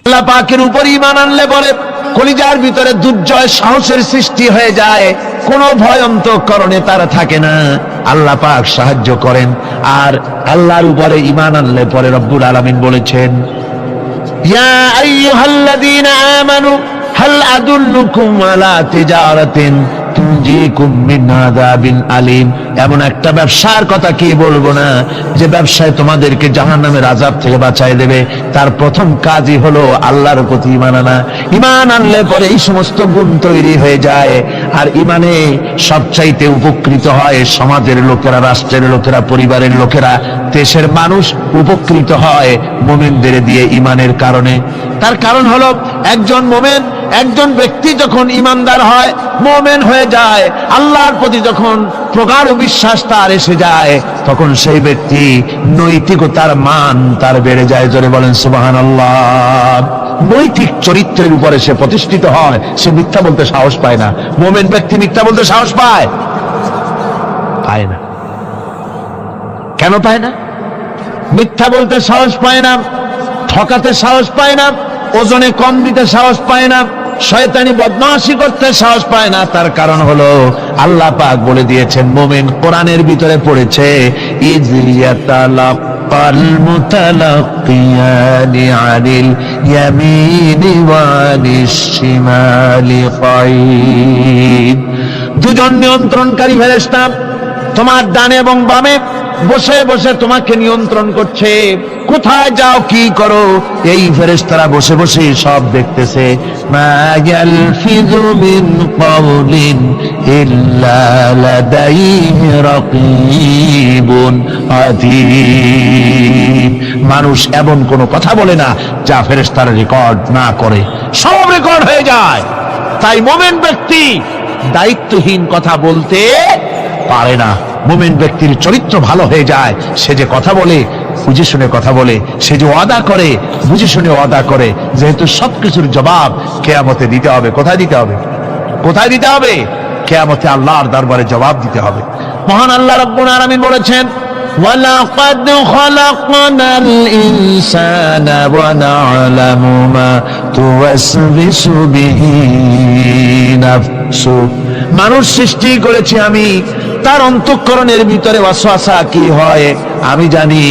আল্লাহ পাকের উপর ঈমান আনলে পরে কলিজার ভিতরে দুর্জয় সাহসের সৃষ্টি হয়ে যায়, কোনো ভয় অন্তঃকরণে তার থাকে না। আল্লাহ পাক সাহায্য করেন। আর আল্লাহর উপরে ঈমান আনলে পরে রব্বুল আলামিন বলেছেন, ইয়া আইয়ুহাল্লাযীনা আমানু হাল আদুল্লুকুম আলা তিজারাতিন তুনজিকুম মিন আযাবিন আলীম। এমন একটা ব্যবসার কথা কি বলবো না যে ব্যবসায় তোমাদেরকে জাহান্নামের আযাব থেকে বাঁচায় দেবে। তার প্রথম কাজই হলো আল্লাহর প্রতি ঈমান আনা। ঈমান আনলে পরে এই সমস্ত গুণ তৈরি হয়ে যায়। আর ঈমানে সবচাইতে উপকৃত হয় সমাজের লোকেরা, রাষ্ট্রের লোকেরা, পরিবারের লোকেরা, দেশের মানুষ উপকৃত হয় মুমিনদের দিয়ে ঈমানের কারণে। তার কারণ হলো একজন মুমিন, একজন ব্যক্তি যখন ঈমানদার হয়, মুমিন হয়ে যায়, আল্লাহর প্রতি যখন প্রগাঢ় বিশ্বাস তার এসে যায়, তখন সেই ব্যক্তি নৈতিকতার মান তার বেড়ে যায়। জোরে বলেন সুবহানাল্লাহ। নৈতিক চরিত্রের উপরে সে প্রতিষ্ঠিত হয়, সে মিথ্যা বলতে সাহস পায় না। মুমিন ব্যক্তি মিথ্যা বলতে সাহস পায় না। কেন পায় না? মিথ্যা বলতে সাহস পায় না, ঠকাতে সাহস পায় না, ওজনে কম দিতে সাহস পায় না, শয়তানি বদমাশি করতে সাহস পায় না। তার কারণ হলো আল্লাহ পাক বলে দিয়েছেন, মুমিন কোরআনের ভিতরে পড়েছে, ইয ইয়াতালাক্কাল মুতালাক্কিয়ানি আনিল ইয়ামিনি ওয়া আনিশ শিমালি কাঈদ। দুজন নিয়ন্ত্রণকারী ফেরেশতা তোমার ডানে এবং বামে বসে বসে তোমাকে নিয়ন্ত্রণ করছে। কোথায় যাও, কি করো, এই ফেরেশতারা বসে বসে সব দেখতেছে। মা ইয়ালফিযু মিন কাওলিন ইল্লা লাদাইহি রাকীবুন আতীদ। মানুষ এমন কোন কথা বলে না যা ফেরেশতারা রেকর্ড না করে, সব রেকর্ড হয়ে যায়। তাই মুমিন ব্যক্তি দায়িত্বহীন কথা বলতে পারে না। মুমিন ব্যক্তির চরিত্র ভালো হয়ে যায়। সে যে কথা বলে বুঝে শুনে কথা বলে, সে যে ওয়াদা করে বুঝে শুনে ওয়াদা করে। যেহেতু সবকিছুর জবাব কিয়ামতে দিতে হবে। কোথায় দিতে হবে? কোথায় দিতে হবে? কিয়ামতে আল্লাহর দরবারে জবাব দিতে হবে। মহান আল্লাহ রাব্বুল আলামিন বলেছেন, ওয়ালাকাদ খালাকনাল ইনসানা ওয়া না'লামু মা তুওয়াসবিসু বিহি নাফসু। মানুষ সৃষ্টি করেছি আমি, তার অন্তঃকরণের ভিতরে ওয়াসওয়াসা কি হয় আমি জানি।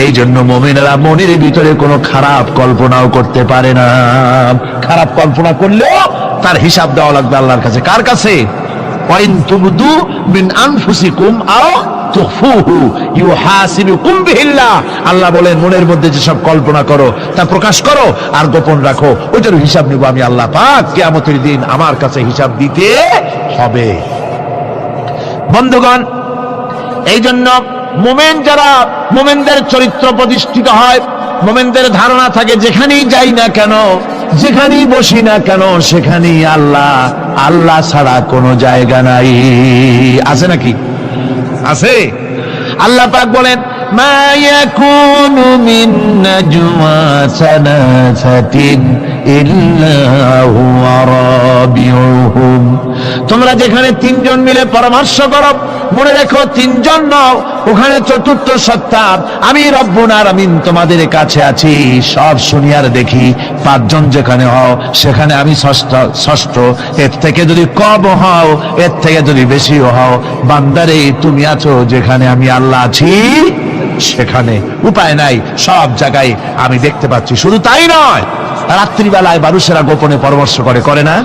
এই জন্য মুমিনেরা মনের ভিতরে কোনো খারাপ কল্পনাও করতে পারে না। খারাপ কল্পনা করলেও তার হিসাব দেওয়া লাগবে আল্লাহর কাছে। কার কাছে? ওয়াইন তুবদু মিন আনফুসিকুম আও তুখফুহু ইউহাসিবুকুম বিহিল্লাহ। আল্লাহ বলেন, মনের মধ্যে যেসব কল্পনা করো তা প্রকাশ করো আর গোপন রাখো, ওইটার হিসাব নিব আমি আল্লাহ পাক। কিয়ামতের দিন আমার কাছে হিসাব দিতে হবে। বন্ধুগণ, এই জন্য মুমিন যারা, মুমিনদের চরিত্র প্রতিষ্ঠিত হয়, মুমিনদের ধারণা থাকে যেখানেই যাই না কেন, যেখানেই বসি না কেন, সেখানেই আল্লাহ, আল্লাহ ছাড়া কোনো জায়গা নাই। আছে নাকি? আছে। আল্লাহ পাক বলেন, মা ইয়াকুনু মিন নাজওয়া সালাসাতিন ইল্লা হুয়া রাবিউহুম। তোমরা যেখানে তিনজন মিলে পরামর্শ করো, মনে রেখো তিনজন নও, ওখানে চতুর্থ সত্তা আমি রব্বুল আলামিন তোমাদের কাছে আছি। সব শুনি আর দেখি। পাঁচজন যেখানে হও সেখানে আমি ষষ্ঠ। এর থেকে যদি কম হও, এর থেকে যদি বেশিও হও, বান্দারে তুমি আছো যেখানে আমি আল্লাহ আছি সেখানে। উপায় নাই, সব জায়গায় আমি দেখতে পাচ্ছি। শুধু তাই নয়, রাত্রিবেলায় মানুষেরা গোপনে পরামর্শ করে, করে না?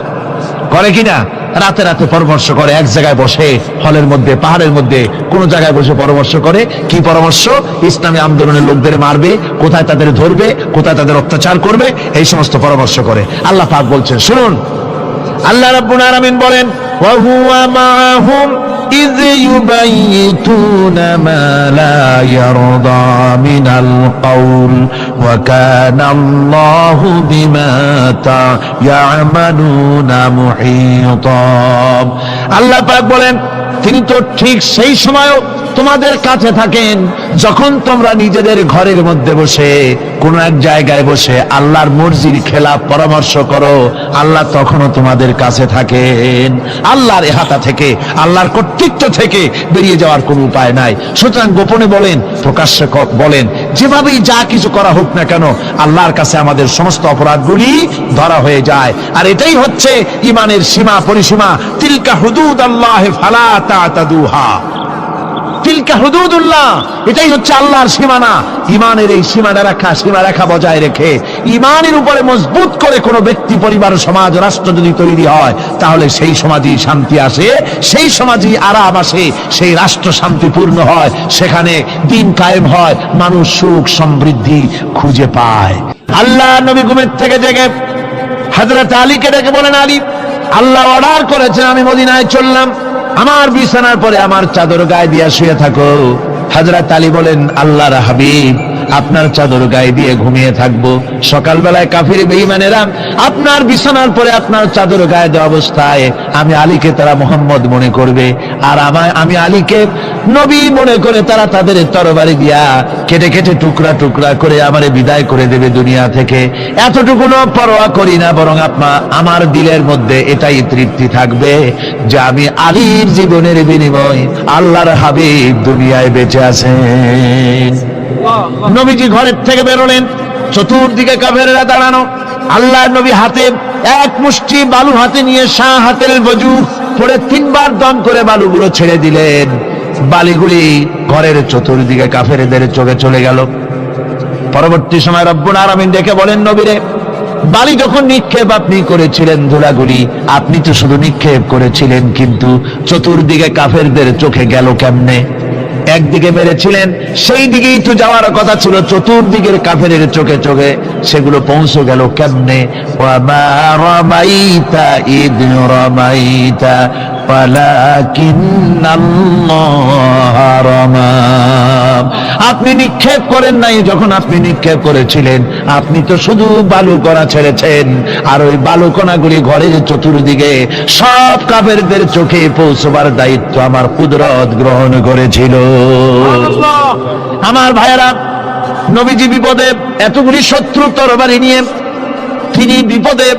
করে কিনা? রাতে রাতে পরামর্শ করে, এক জায়গায় বসে, হলের মধ্যে, পাহাড়ের মধ্যে, কোন জায়গায় বসে পরামর্শ করে। কি পরামর্শ? ইসলামী আন্দোলনের লোকদের মারবে, কোথায় তাদের ধরবে, কোথায় তাদের অত্যাচার করবে, এই সমস্ত পরামর্শ করে। আল্লাহ পাক বলছেন, শুনুন, আল্লাহ রাব্বুল আলামিন বলেন, ওয়া হুয়া মাআহুম ইয ইউবাইতুনা মা লা ইয়ারদা মিনাল কাউল ওয়া কানা আল্লাহু বিমা তা'মালুনা মুহীতা। আল্লাহ পাক বলেন, তিনি তো ঠিক সেই সময়ও তোমাদের কাছে থাকেন যখন তোমরা নিজেদের ঘরের মধ্যে বসে, কোন এক জায়গায় বসে আল্লাহর মর্জির খেলাফ পরামর্শ করো, আল্লাহ তখনও তোমাদের কাছে থাকেন। আল্লাহর এহাতা থেকে, আল্লাহর কর্তৃত্ব অস্তিত্ব থেকে বেরিয়ে যাওয়ার কোনো উপায় নাই। সুতরাং গোপনে বলেন প্রকাশ্যে বলেন, যেভাবেই যা কিছু করা হোক না কেন, আল্লাহর কাছে আমাদের সমস্ত অপরাধগুলি ধরা হয়ে যায়। আর এটাই হচ্ছে ঈমানের সীমা পরিসীমা। তিলকা হুদুদাল্লাহ ফালা তা'তাদুহা, তিলকা হুদুদুল্লাহ, এটাই হচ্ছে আল্লাহর সীমানা। ঈমানের এই সীমারেখা বজায় রেখে ঈমানের উপরে মজবুত করে কোনো ব্যক্তি, পরিবার, সমাজ, রাষ্ট্র যদি তৈরি হয়, তাহলে সেই সমাজই শান্তি আসে, সেই সমাজই আরাম আসে, সেই রাষ্ট্র শান্তিপূর্ণ হয়, সেখানে দিন কায়েম হয়, মানুষ সুখ সমৃদ্ধি খুঁজে পায়। আল্লাহ নবী ঘুমের থেকে জেগে হযরত আলীকে ডেকে বলেন, আলী, আল্লাহ অর্ডার করেছেন আমি মদিনায় চললাম, আমার বিছানার পরে আমার চাদর গায়ে দিয়ে শুয়ে থাকো। হযরত আলী বলেন, আল্লাহর হাবিব, আপনার চাদর গায়ে দিয়ে ঘুমিয়ে থাকবো, সকালবেলায় কাফির বেঈমানেরা আপনার বিছানার পরে আপনার চাদর গায়ে দেওয়া অবস্থায় আমি আলীকে তারা মুহাম্মদ মনে করবে, আর আমি আলীকে নবী মনে করে তারা তাদের তরবারি দিয়া কেটে কেটে টুকরা টুকরা করে আমারে বিদায় করে দেবে দুনিয়া থেকে। এতটুকুনো পরোয়া করি না, বরং আমার দিলের মধ্যে এটাই তৃপ্তি থাকবে যে আমি আলীর জীবনের বিনিময় আল্লাহর হাবিব দুনিয়ায় বেঁচে আছেন। নবীজি ঘরের থেকে বেরোলেন, চতুর্দিকে কাফেররা দাঁড়ানো। আল্লাহ নবী হাতে এক মুষ্টি বালু হাতে নিয়ে শাহাতেল বজু পড়ে 3 বার দম করে বালুগুলো ছেড়ে দিলেন। বালিগুলি ঘরের চতুর্দিকে কাফেরদের চোখে চলে গেল। পরবর্তী সময় রব্বুল আলামিন ডেকে বলেন, নবীরে, বালি যখন নিক্ষেপ আপনি করেছিলেন, ধুলাগুলি আপনি তো শুধু নিক্ষেপ করেছিলেন, কিন্তু চতুর্দিকে কাফেরদের চোখে গেল কেমনে? একদিকে মেরেছিলেন, সেই দিকেই তো যাওয়ার কথা ছিল, চতুর্দিকের কাফেরের চোখে চোখে সেগুলো পৌঁছে গেল কেমনে? ওয়ামা রামাইতা ইদ রামাইতা ওয়ালাকিন্নাল্লাহ রামা। আপনি নিক্ষেপ করেন নাই, যখন আপনি নিক্ষেপ করেছিলেন আপনি তো শুধু বালুকণা ছেড়েছেন, আর ওই বালুকণাগুলি ঘরের চতুর্দিকে সব কাফেরদের চোখে পৌঁছবার দায়িত্ব আমার কুদরত গ্রহণ করেছিল। আমার ভাইয়েরা, নবীজি বিপদে, এতগুলি শত্রু তরবারি নিয়ে তিনি বিপদে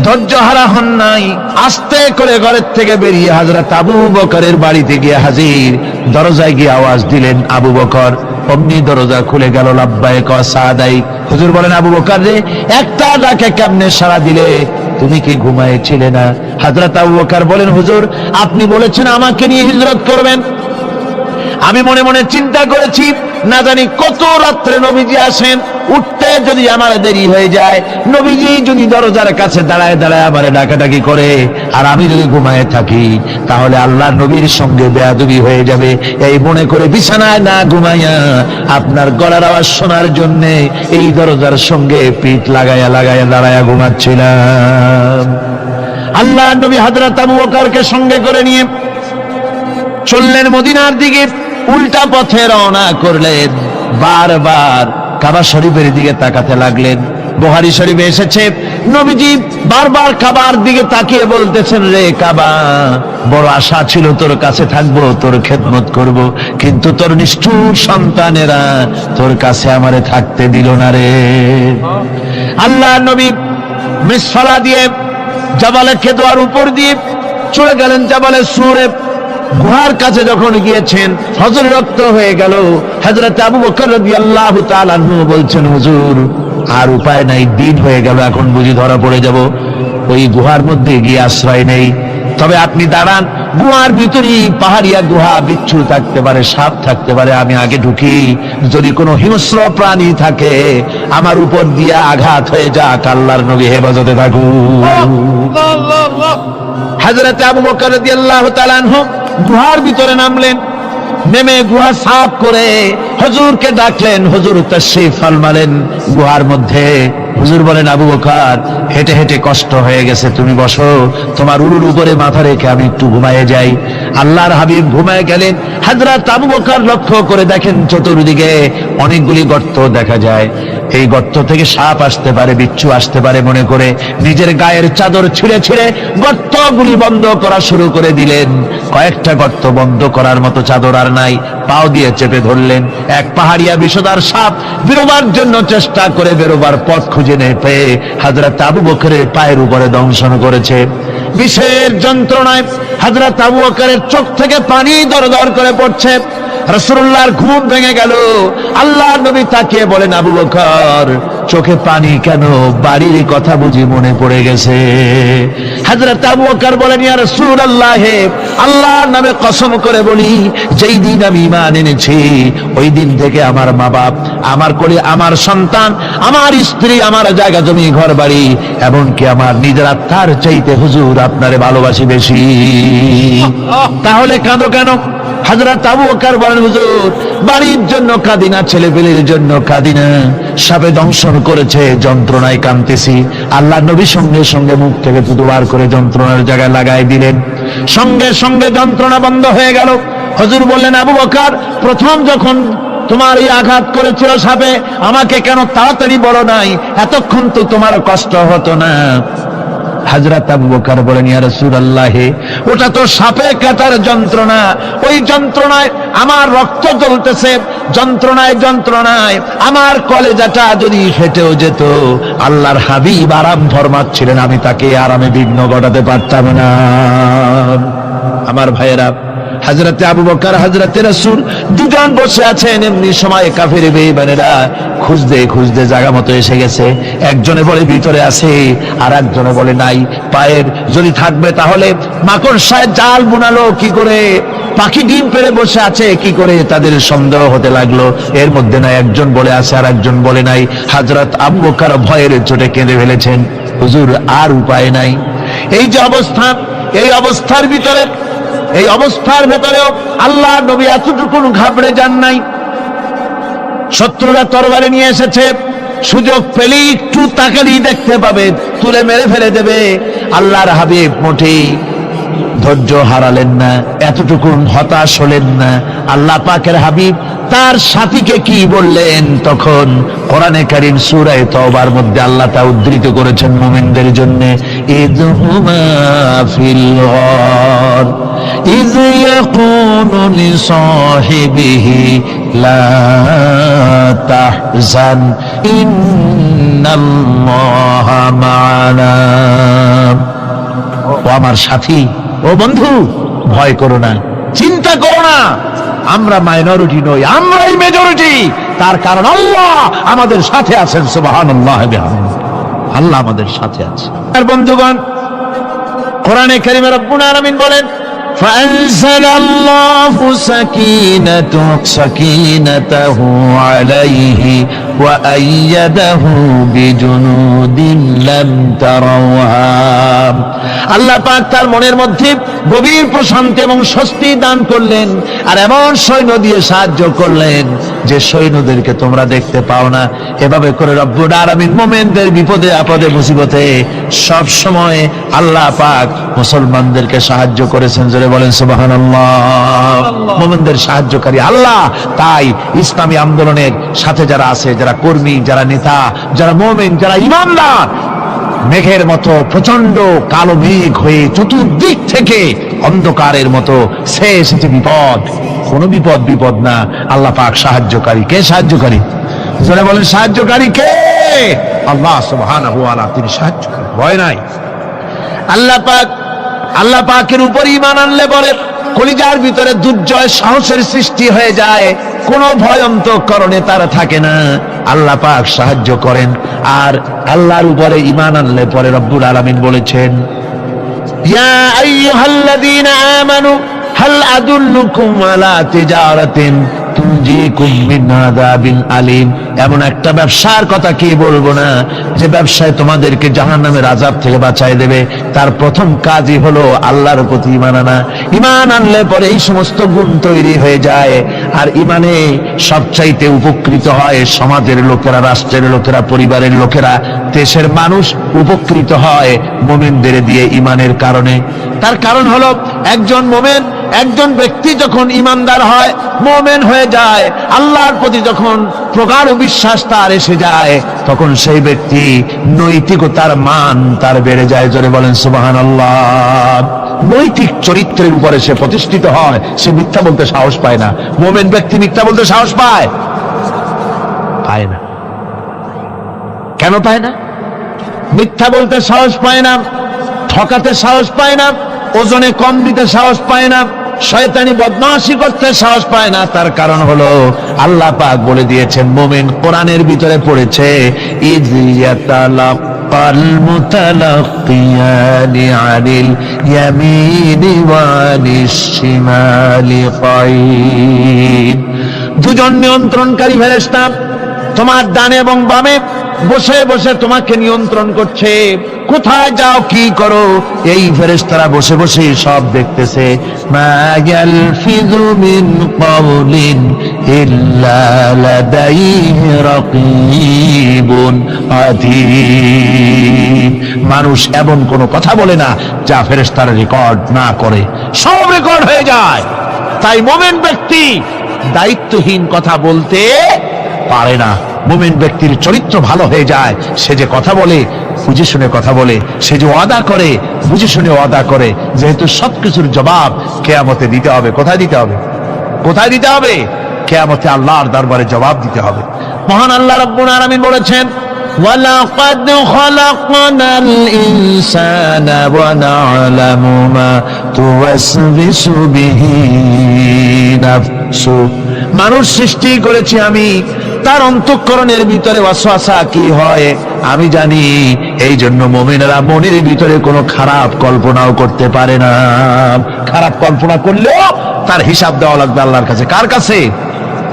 ধৈর্য হারা হন নাই। আস্তে করে ঘরের থেকে বেরিয়ে হযরত আবু বকরের বাড়িতে গিয়ে হাজির। দরজায় গিয়ে আওয়াজ দিলেন, আবু বকর। অমনি দরজা খুলে গেল, লাব্বাইক ওয়া সাদাইক। হুজুর বলেন, আবু বকর রে, একটা ডাকে কেমনে সাড়া দিলে? তুমি কি ঘুমাইছিলে না? হযরত আবু বকর বলেন, হুজুর, আপনি বলেছেন আমাকে নিয়ে হিজরত করবেন, আমি মনে মনে চিন্তা করেছি, না জানি কত রাত্রে নবীজি আসেন, উঠতে যদি আমার দেরি হয়ে যায়, নবীজি যদি দরজার কাছে দাঁড়ায় দাঁড়ায় আমারে ডাকাডাকি করে, আর আমি যদি ঘুমায় থাকি, তাহলে আল্লাহ নবীর সঙ্গে বেয়াদবি হয়ে যাবে। এই মনে করে বিছানায় না ঘুমাইয়া আপনার গলার আওয়াজ শোনার জন্য এই দরজার সঙ্গে পিঠ লাগাইয়া লাগাইয়া দাঁড়াইয়া ঘুমাচ্ছিলাম। আল্লাহ নবী হযরত আবু বকরকে সঙ্গে করে নিয়ে চললেন মদিনার দিকে। উল্টা পথে রওনা করলেন, বারবার কাবা শরীফের দিকে তাকাতে লাগলেন। বুখারী শরীফে এসেছে, নবীজি বারবার কাবার দিকে তাকিয়ে বলতেছেন, রে কাবা, বড় আশা ছিল তোর কাছে থাকবো, তোর খেদমত করব, কিন্তু তোর নিষ্ঠুর সন্তানেরা তোর কাছে আমারে থাকতে দিল না রে। আল্লাহ নবী মিসফালা দিয়ে জাবালে কেদোয়ার উপর দিয়ে চলে গেলেন জাবালে সুরে। গুহার কাছে যখন গিয়েছেন, হযরত রক্ত হয়ে গেল। হযরত আবু বকর রাদিয়াল্লাহু তাআলা আনহু বলছেন, হুজুর, আর উপায় নাই, দিন হয়ে গেল, এখন বুঝি ধরা পড়ে যাব, ওই গুহার মধ্যে গিয়ে আশ্রয় নেই। তবে আপনি দাঁড়ান, গুহার ভিতরেই পাহাড়িয়া গুহা, বিচ্ছু থাকতে পারে, সাপ থাকতে পারে, আমি আগে ঢুকি, যদি কোনো হিংস্র প্রাণী থাকে আমার উপর দিয়ে আঘাত হয়ে যাক, আল্লাহর নবী হেফাজতে থাকুন। হযরত আবু বকর রাদিয়াল্লাহু তাআলা আনহু গুহার ভিতরে নামলেন। নেমে গুহা সাফ করে হুজুরকে ডাকলেন। হুজুর তাশরীফ ফরমালেন গুহার মধ্যে। হুজুর বলেন, আবু বকর, হেঁটে হেঁটে কষ্ট হয়ে গেছে, তুমি বসো, তোমার উরুর উপরে মাথা রেখে আমি একটু ঘুমায়ে যাই। আল্লাহর হাবিব ঘুমায়ে গেলেন। হযরত আবু বকর লক্ষ্য করে দেখেন চতুর্দিকে অনেকগুলি গর্ত দেখা যায়। এই গর্ত থেকে সাপ আসতে পারে, বিচ্ছু আসতে পারে মনে করে নিজের গায়ের চাদর ছিঁড়ে ছিঁড়ে গর্তগুলি বন্ধ করা শুরু করে দিলেন। কয়েকটা গর্ত বন্ধ করার মতো চাদর আর নাই, পাও দিয়ে চেপে ধরলেন। এক পাহাড়িয়া বিষধর সাপ বেরোবার জন্য চেষ্টা করে বেরোবার পথ খুঁজে নেই পেয়ে হযরত আবু বকরের পায়ের উপরে দংশন করেছে। বিষের যন্ত্রণায় হযরত আবু বকরের চোখ থেকে পানি দরদর করে পড়ছে। রাসূলুল্লাহর ঘুম ভেঙে গেল। আল্লাহর নবী তাকিয়ে বলেন, আবু বকর, চোখে পানি কেন? বাড়ির কথা বুঝি মনে পড়ে গেছে? হযরত আবু বকর বলেন, ইয়া রাসূলুল্লাহ, আল্লাহর নামে কসম করে বলি, যেই দিন আমি ঈমান এনেছি ওই দিন থেকে আমার মা বাপ, আমার কোলে আমার সন্তান, আমার স্ত্রী, আমার জায়গা জমি ঘর বাড়ি, এমনকি আমার নিজের আত্মার চাইতে হুজুর আপনারে ভালোবাসি বেশি। তাহলে কাঁদো কেন? হযরত আবু বকর বলেন, হুজুর, বাড়ির জন্য কাঁদি না, ছেলেপেলের জন্য কাঁদি না, সাপে দংশন করেছে, যন্ত্রণায় কাঁদতেছি। আল্লাহ নবী সঙ্গে সঙ্গে মুখ থেকে থুতু বার করে যন্ত্রণার জায়গায় লাগাই দিলেন। সঙ্গে সঙ্গে যন্ত্রণা বন্ধ হয়ে গেল। হুজুর বললেন, আবু বকর, প্রথম যখন তোমার এই আঘাত করেছিল সাপে, আমাকে কেন তাড়াতাড়ি বলো নাই? এতক্ষণ তো তোমার কষ্ট হতো না। হযরত আবু বকর বলেন, ইয়া রাসূলুল্লাহ, ওটা তো সাপে কাটার যন্ত্রণা, ওই যন্ত্রণায় আমার রক্ত জ্বলতেছে, যন্ত্রণায় যন্ত্রণায় আমার কলেজাটা যদি ফেটেও যেত। আল্লাহর হাবিব আরাম ফরমাচ্ছিলেন, আমি তাকে আরামে বিঘ্ন ঘটাতে পারতাম না। আমার ভাইয়েরা, হযরত আবু বকর, হযরত রাসূল দুজন বসে আছেন। এমনি সময় কাফের বেঈমানেরা খুঁজতে খুঁজতে জায়গা মতো এসে গেছে। একজনে বলে ভিতরে আছে, আর একজনে বলে নাই। পায়ের যদি থাকবে তাহলে মাকড়সায় জাল বুনালো কি করে? পাখি ডিম পেড়ে বসে আছে কি করে? তাদের সন্দেহ হতে লাগলো। এর মধ্যে না একজন বলে আছে, আর একজন বলে নাই। হযরত আবু বকর ভয়ের চোটে কেঁদে ফেলেছেন, হুজুর আর উপায় নাই। এই যে অবস্থান, এই অবস্থার ভিতরে, এই অবস্থার ভেতরেও আল্লাহ নবী এতটুকু ঘাবড়ে যান নাই। শত্রুরা তরবারি নিয়ে এসেছে, সুযোগ পেলে একটু তাকালেই দেখতে পাবে, তুলে মেরে ফেলে দেবে। আল্লাহর হাবিব মোটেই ধৈর্য হারালেন না, এতটুকু হতাশ হলেন না। আল্লাহ পাকের হাবিব তার সাথীকে কি বললেন? তখন কোরআনে কারীম সূরা তাওবার মধ্যে আল্লাহ তা উদ্ধৃত করেছেন মুমিনদের জন্য, ইযহুমা ফিল গার ইয ইয়াকুলু লিসাহিবিহি লা তাহজান ইন্নাল্লাহা মা'ানা। ও আমার সাথী, ও বন্ধু, ভয় করো না, চিন্তা করো না, আমরা মাইনরিটি নই, আমরাই মেজরিটি। তার কারণ আল্লাহ আমাদের সাথে আছেন। সুবহানাল্লাহ, আল্লাহ আমাদের সাথে আছে। আর বন্ধুগণ, কোরআনে কারীমে রব্বুল আলামিন বলেন, فأنزل الله سكينته عليه وأيده بجنود لم تروها। আল্লাহ পাক তার মনের মধ্যে গভীর প্রশান্তি এবং স্বস্তি দান করলেন, আর এমন সৈন্য দিয়ে সাহায্য করলেন যে সৈন্যদেরকে তোমরা দেখতে পাও না। এভাবে করে রব্বুল আলামিন মুমিনদের বিপদে আপদে মুসিবতে সব সময় আল্লাহ পাক মুসলমানদেরকে সাহায্য করেছেন। জোরে বলেন সুবহানাল্লাহ। মুমিনদের সাহায্যকারী আল্লাহ। তাই ইসলামী আন্দোলনের সাথে যারা আছে, যারা কর্মী, যারা নেতা, যারা মুমিন, যারা ঈমানদার, মেঘের মতো প্রচন্ড কালো মেঘ হয়ে চতুর্দিক থেকে অন্ধকারের মতো সে এসেছে বিপদ। কোন বিপদ না, আল্লাহ পাক সাহায্যকারী। কে সাহায্যকারী? যারা বলেন সাহায্যকারী কে? আল্লাহ সুবহানাহু ওয়া তাআলা, তিনি সাহায্যকারী, ভয় নাই। আল্লাহ পাকের উপর ঈমান আনলে বলে কলিজার ভিতরে দুর্জয় সাহসের সৃষ্টি হয়ে যায়, কোনো ভয় অন্তঃকরণে তার থাকে না। আল্লাহ পাক সাহায্য করেন। আর আল্লাহর উপরে ঈমান আনলে পরে রব্বুল আলামিন বলেছেন, ইয়া আইয়ুহাল্লাযীনা আমানু হাল আদুল্লুকুম আলা তিজারাতিন তুনজিকুম মিন আযাবিন আলীম। এমন একটা ব্যবসার কথা কি বলবো না, যে ব্যবসায় তোমাদেরকে জাহান্নামের আযাব থেকে বাঁচায় দেবে। তার প্রথম কাজই হলো আল্লাহর প্রতি ঈমান আনা। ঈমান আনলে পরে এই সমস্ত গুণ তৈরি হয়ে যায়। আর ঈমানে সবচাইতে উপকৃত হয় সমাজের লোকেরা, রাষ্ট্রের লোকেরা, পরিবারের লোকেরা, দেশের মানুষ উপকৃত হয় মুমিনদের দিয়ে ঈমানের কারণে। তার কারণ হলো একজন মুমিন, একজন ব্যক্তি যখন ঈমানদার হয়, মুমিন হয়ে যায়, আল্লাহর প্রতি যখন প্রগাঢ় বিশ্বাস তার এসে যায়, তখন সেই ব্যক্তি নৈতিকতার মান তার বেড়ে যায়। জোরে বলেন সুবহানাল্লাহ। নৈতিক চরিত্রের উপরে সে প্রতিষ্ঠিত হয়, সে মিথ্যা বলতে সাহস পায় না। মুমিন ব্যক্তি মিথ্যা বলতে সাহস পায় না। কেন পায় না? মিথ্যা বলতে সাহস পায় না, ঠকাতে সাহস পায় না, ওজনে কম দিতে সাহস পায় না, শয়তানি বদমাশি করতে সাহস পায় না। তার কারণ হলো আল্লাহ পাক বলে দিয়েছেন, মুমিন কোরআনের ভিতরে পড়েছে, ইয ইয়াতালাক্কাল মুতালাক্কিয়ানি আনিল ইয়ামিনি ওয়া আনিশ শিমালি কাঈদ। দুজন নিয়ন্ত্রণকারী ফেরেশতা তোমার ডানে এবং বামে বসে বসে তোমাকে নিয়ন্ত্রণ করছে, কোথায় যাও কি করো এই ফেরেশতারা বসে বসে সব দেখতেছে। মা ইয়ালফিযু মিন কাওলিন ইল্লা লাদাইহি রাকীবুন আতীদ। মানুষ এমন কোনো কথা বলে না যা ফেরেশতারা রেকর্ড না করে, সব রেকর্ড হয়ে যায়। তাই মুমিন ব্যক্তি দায়িত্বহীন কথা বলতে পারে না। মুমিন ব্যক্তির চরিত্র ভালো হয়ে যায়, সে যে কথা বলে বুঝে শুনে কথা বলে, সে যে ওয়াদা করে বুঝে শুনে ওয়াদা করে, যেহেতু সবকিছুর জবাব কিয়ামতে দিতে হবে। কোথায় দিতে হবে? কোথায় দিতে হবে? কিয়ামতে আল্লাহর দরবারে জবাব দিতে হবে। মহান আল্লাহ রাব্বুল আলামিন বলেছেন, ওয়ালাকাদ খালাকনাল ইনসানা ওয়া না'লামু মা তুওয়াসবিসু বিহি নাফসু। মানুষ সৃষ্টি করেছি আমি, তার অন্তঃকরণের ভিতরে ওয়াসওয়াসা কি হয় আমি জানি। এই জন্য মুমিনেরা মনের ভিতরে কোনো খারাপ কল্পনাও করতে পারে না। খারাপ কল্পনা করলেও তার হিসাব দেওয়া লাগবে আল্লাহর কাছে। কার কাছে?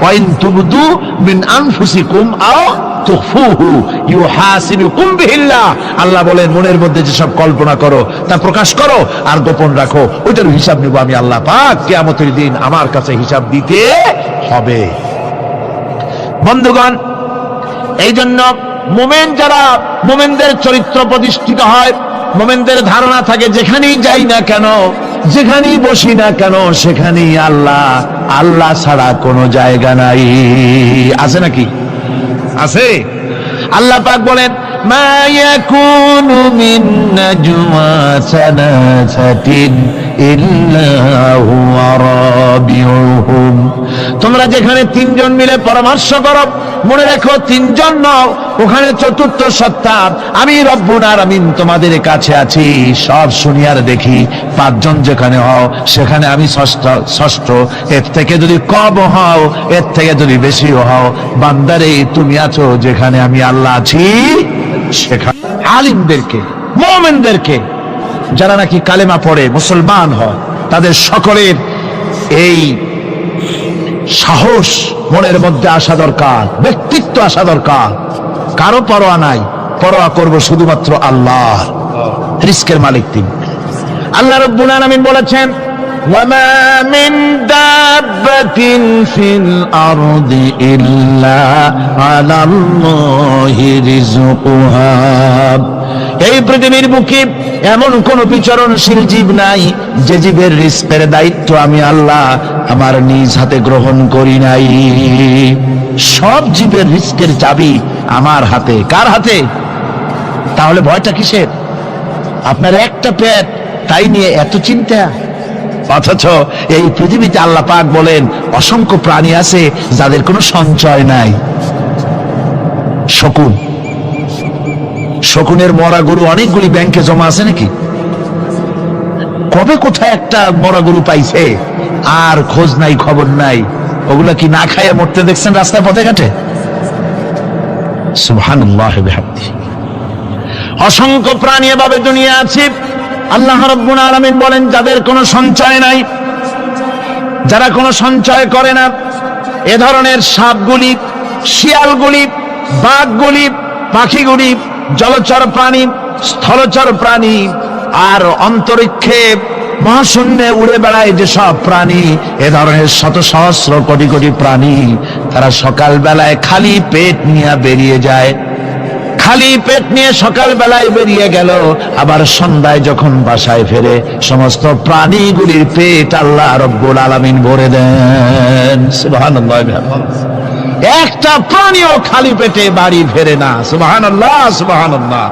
ওয়াইন তুবদু মিন আনফুসিকুম আও তুখফুহু ইউহাসিবুকুম বিহিল্লাহ। আল্লাহ বলেন, মনের মধ্যে যেসব কল্পনা করো তা প্রকাশ করো আর গোপন রাখো, ওইটার হিসাব নেব আমি আল্লাহ পাক। কিয়ামতের দিন আমার কাছে হিসাব দিতে হবে। বন্ধুগণ, এই জন্য মুমিন যারা, মুমিনদের চরিত্র প্রতিষ্ঠিত হয়, মুমিনদের ধারণা থাকে যেখানেই যাই না কেন, যেখানেই বসি না কেন, সেখানেই আল্লাহ, আল্লাহ ছাড়া কোনো জায়গা নাই। আছে নাকি? আছে। আল্লাহ পাক বলেন, মা ইয়াকুনু মিন নাজওয়া সালাসাতিন ইল্লা হুয়া রাবিউহুম। তোমরা যেখানে তিনজন মিলে পরামর্শ করো, মনে রেখো তিনজন নও, ওখানে চতুর্থ সত্তা আমি রব্বুল আলামিন তোমাদের কাছে আছি। সব শুনি আর দেখি, পাঁচজন যেখানে হও সেখানে আমি ষষ্ঠ। এর থেকে যদি কম হও, এর থেকে যদি বেশিও হও, বান্দারে তুমি আছো যেখানে আমি আল্লাহ আছি সেখানে। আলিমদেরকে, মুমিনদেরকে, যারা নাকি কালেমা পড়ে মুসলমান হয়, তাদের সকলের এই সাহস মনের মধ্যে আসা দরকার, ব্যক্তিত্ব আসা দরকার। কারো পরোয়া নাই, পরোয়া করব শুধুমাত্র আল্লাহ। রিস্কের মালিক তিনি। আল্লাহ রাব্বুল আলামিন বলেছেন, ওয়ামা মিন দাব্বাতিন ফিল আরদি ইল্লা আলাল্লাহি রিজকুহা। এই পৃথিবীর বুকে এমন কোন বিচরণশীল জীব নাই যে জীবের রিস্কের দায়িত্ব আমি আল্লাহ আমার নিজ হাতে গ্রহণ করি নাই। সব জীবের রিস্কের চাবি আমার হাতে। কার হাতে? তাহলে ভয়টা কিসের? আপনার একটা পেট, তাই নিয়ে এত চিন্তা। অথচ এই পৃথিবীতে আল্লাহ পাক বলেন অসংখ্য প্রাণী আছে যাদের কোনো সঞ্চয় নাই। শকুন, শকুনের মরা গরু অনেকগুলি ব্যাংকে জমা আছে নাকি? কবে কোথায় একটা মরা গরু পাইছে আর খোঁজ নাই, খবর নাই। ওগুলা কি না খাইয়ে মরতে দেখছেন রাস্তায় পথে ঘাটে? সুবহানাল্লাহ বিহামদিহি। অসংখ্য প্রাণী এভাবে দুনিয়া আছে। আল্লাহ রাব্বুল আলামিন বলেন যাদের কোনো সঞ্চয় নাই, যারা কোনো সঞ্চয় করে না, এ ধরনের সাপগুলি, শিয়ালগুলি, বাঘগুলি, পাখিগুলি, জলচর প্রাণী, স্থলচর প্রাণী আর অন্তরিক্ষে মহাশূন্যে উড়ে বেড়ায় যেসব প্রাণী, এ ধরনের শত সহস্র কোটি কোটি প্রাণী, তারা সকাল বেলায় খালি পেট নিয়ে বেরিয়ে যায়। খালি পেট নিয়ে সকাল বেলায় বেরিয়ে গেল, আবার সন্ধ্যায় যখন বাসায় ফেরে সমস্ত প্রাণীগুলির পেট আল্লাহ রাব্বুল আলামিন ভরে দেন। সুবহানাল্লাহ। একটা প্রাণীও খালি পেটে বাড়ি ফেরে না। সুবহানাল্লাহ, সুবহানাল্লাহ।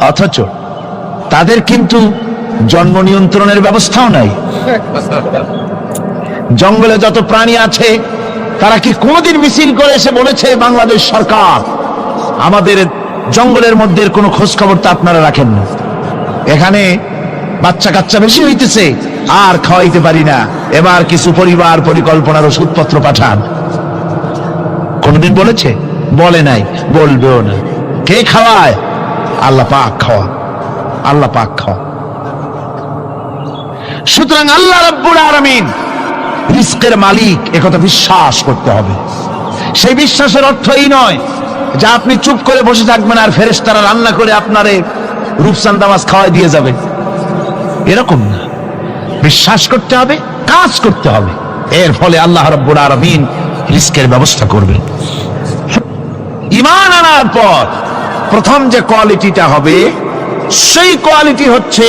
অথচ তাদের কিন্তু জন্ম নিয়ন্ত্রণের ব্যবস্থাও নাই। জঙ্গলে যত প্রাণী আছে তারা কি কোনদিন মিছিল করে এসে বলেছে বাংলাদেশ সরকার আমাদের জঙ্গলের মধ্যে কোনো খোঁজ খবর তো আপনারা রাখেন না। এখানে বাচ্চা কাচ্চা বেশি হইতেছে, আর খাওয়াইতে পারি না, এবার কিছু পরিবার পরিকল্পনার ওষুধপত্র পাঠান। কোনদিন বলেছে? বলে নাই, বলবেও না। কে খাওয়ায়? আল্লাহ পাক খাওয়া, আল্লাহ পাক খাওয়া। সুতরাং আল্লাহ রাব্বুল আলামিন রিজকের মালিক, একথা বিশ্বাস করতে হবে। সেই বিশ্বাসের অর্থ এই নয় যে আপনি চুপ করে বসে থাকবেন আর ফেরেশতারা রান্না করে আপনারে রূপচাঁদা মাছ খাওয়াই দিয়ে যাবে, এরকম না। বিশ্বাস করতে হবে, কাজ করতে হবে, এর ফলে আল্লাহ রাব্বুল আলামিন রিজকের ব্যবস্থা করবেন। ঈমান আনার পর প্রথম যে কোয়ালিটিটা হবে, সেই কোয়ালিটি হচ্ছে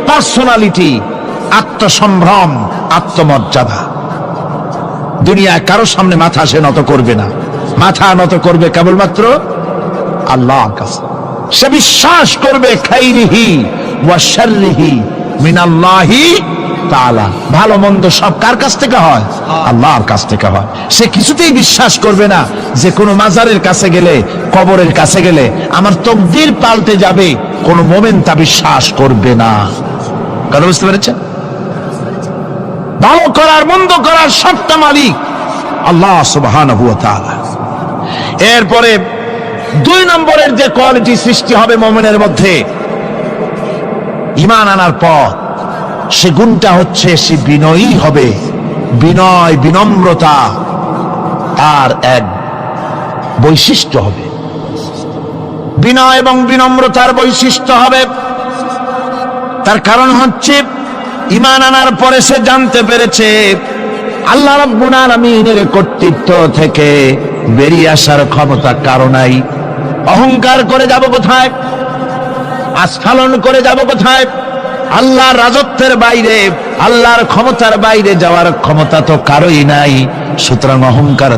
পার্সোনালিটি, আত্মসম্ভ্রম, আত্মমর্যাদা। দুনিয়ায় কারো সামনে মাথা সে নত করবে না, মাথা নত করবে কেবলমাত্র আল্লাহর কাছে। সে বিশ্বাস করবে খাইরিহি ওয়া শাররিহি মিনাল্লাহি তাআলা, ভালো মন্দ সব কার কাছ থেকে হয়? আল্লাহর কাছ থেকে হয়। সে কিছুতেই বিশ্বাস করবে না যে কোনো মাজারের কাছে গেলে, কবরের কাছে গেলে আমার তকদির পাল্টে যাবে, কোন মোমেন তা বিশ্বাস করবে না। কথা বুঝতে পেরেছেন? ভালো করার মন্দ করার সবটা মালিক আল্লাহ সুবহানাহু ওয়া তাআলা। এরপরে 2 নম্বরের যে কোয়ালিটি সৃষ্টি হবে মুমিনের মধ্যে ঈমান আনার পর, সে গুণটা হচ্ছে সে বিনয়ী হবে। বিনয়, বিনম্রতা তার এক বৈশিষ্ট্য হবে। বিনয় এবং বিনম্রতার বৈশিষ্ট্য হবে। তার কারণ হচ্ছে ঈমান আনার পরে সে জানতে পেরেছে আল্লাহ রাব্বুল আলামিনের কর্তৃত্ব থেকে বেরিয়ে আসার ক্ষমতা কারো নাই। অহংকার করে যাব কোথায়? আস্ফালন করে যাব কোথায়? আল্লাহর রাজত্বের বাইরে, আল্লাহর ক্ষমতার বাইরে যাওয়ার ক্ষমতা তো কারোই নাই। সুতরাং অহংকার